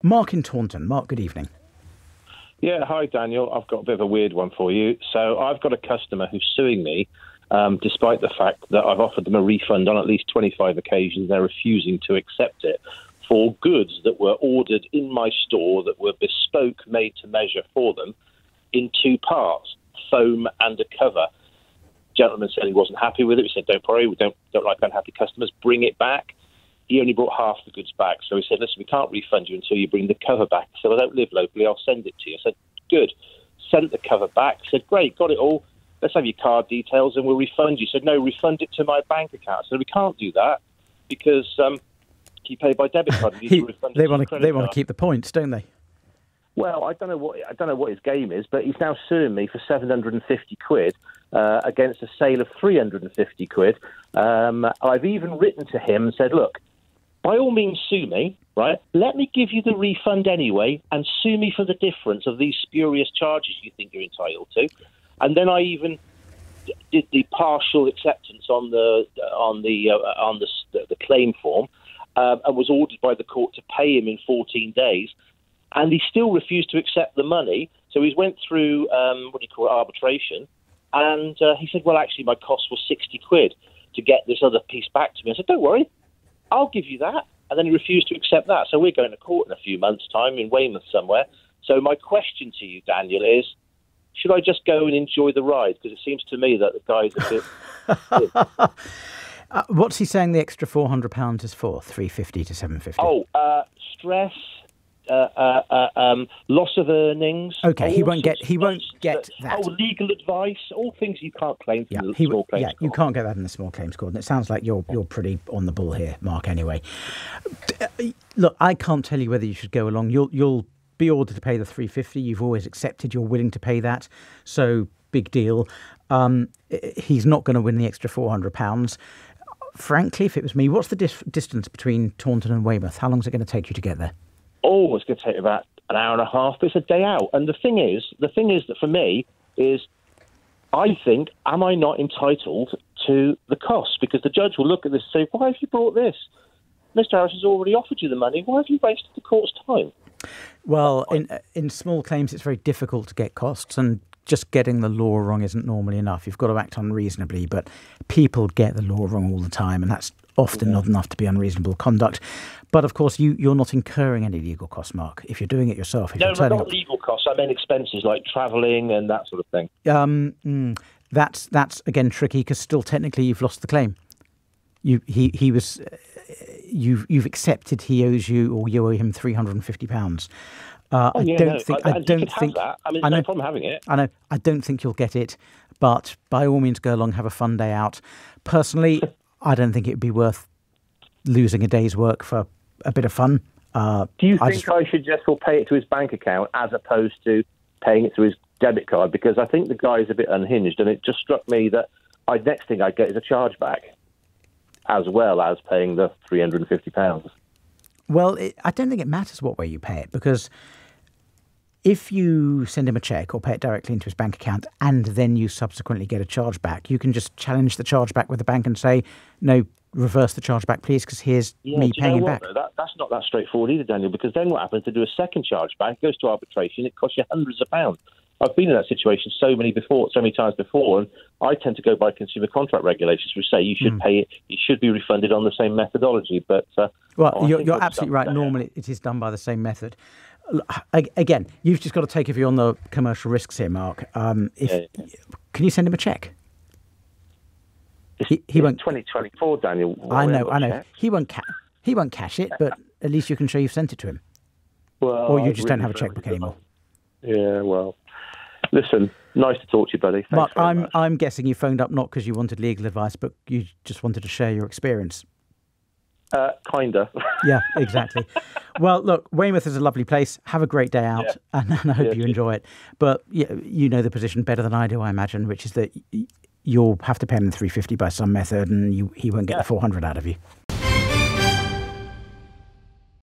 Mark in Taunton. Mark, good evening. Yeah, hi, Daniel. I've got a bit of a weird one for you. So I've got a customer who's suing me, despite the fact that I've offered them a refund on at least 25 occasions. They're refusing to accept it for goods that were ordered in my store that were bespoke, made to measure for them in two parts, foam and a cover. Gentleman said he wasn't happy with it. We said, don't worry, we don't like unhappy customers. Bring it back. He only brought half the goods back. So he said, listen, we can't refund you until you bring the cover back. He said, I don't live locally. I'll send it to you. I said, good. Sent the cover back. I said, great, got it all. Let's have your card details and we'll refund you. He said, no, refund it to my bank account. I said, we can't do that because you pay by debit card. They want to keep the points, don't they? Well, I don't know what his game is, but he's now suing me for 750 quid against a sale of 350 quid. I've even written to him and said, look, by all means sue me, right? Let me give you the refund anyway and sue me for the difference of these spurious charges you think you're entitled to. And then I even did the partial acceptance on the claim form and was ordered by the court to pay him in 14 days. And he still refused to accept the money. So he went through, arbitration. And he said, well, actually, my cost was 60 quid to get this other piece back to me. I said, don't worry, I'll give you that. And then he refused to accept that. So we're going to court in a few months' time in Weymouth somewhere. So my question to you, Daniel, is, should I just go and enjoy the ride? Because it seems to me that the guy's a bit... What's he saying the extra £400 is for? 350 to 750? Oh, stress... loss of earnings. Okay, he won't get that. Oh, legal advice, all things you can't claim from the small claims court. You can't get that in the small claims court. And it sounds like you're pretty on the ball here, Mark. Anyway, look, I can't tell you whether you should go along. You'll be ordered to pay the 350. You've always accepted. You're willing to pay that. So big deal. He's not going to win the extra £400. Frankly, if it was me, what's the distance between Taunton and Weymouth? How long is it going to take you to get there? Oh, it's going to take about an hour and a half, but it's a day out. And the thing is that for me is, I think, am I not entitled to the cost? Because the judge will look at this and say, why have you brought this? Mr. Harris has already offered you the money. Why have you wasted the court's time? Well, in small claims, it's very difficult to get costs, and just getting the law wrong isn't normally enough. You've got to act unreasonably, but people get the law wrong all the time, and that's often not enough to be unreasonable conduct. But of course, you're not incurring any legal costs, Mark, if you're doing it yourself. No, not legal costs. I mean expenses like travelling and that sort of thing. That's again tricky because still technically you've lost the claim. You've accepted he owes you, or you owe him £350. I don't think that. I mean, there's no problem having it. I know. I don't think you'll get it, but by all means, go along, have a fun day out. Personally, I don't think it would be worth losing a day's work for a bit of fun. Do you think I should just pay it to his bank account as opposed to paying it to his debit card? Because I think the guy is a bit unhinged, and it just struck me that next thing I'd get is a chargeback, as well as paying the £350. Well, I don't think it matters what way you pay it, because if you send him a cheque or pay it directly into his bank account and then you subsequently get a chargeback, you can just challenge the chargeback with the bank and say, no, reverse the chargeback, please, because here's me paying him back. That's not that straightforward either, Daniel, because then what happens to do a second chargeback, it goes to arbitration, it costs you hundreds of pounds. I've been in that situation so many times before, and I tend to go by consumer contract regulations, which say you should pay it, you should be refunded on the same methodology. But you're absolutely right. Normally, it is done by the same method. Again, you've just got to take a view on the commercial risks here, Mark. Can you send him a cheque? He won't. 2024, Daniel. I know. He won't cash it, but at least you can show you've sent it to him. Well, or you just don't have a chequebook anymore. Yeah, well, listen, nice to talk to you, buddy. Thanks Mark, I'm guessing you phoned up not because you wanted legal advice, but you just wanted to share your experience. Kinda. Yeah, exactly. Well, look, Weymouth is a lovely place. Have a great day out, and I hope you enjoy it. But you know the position better than I do, I imagine, which is that you'll have to pay him the 350 by some method, and he won't get the 400 out of you.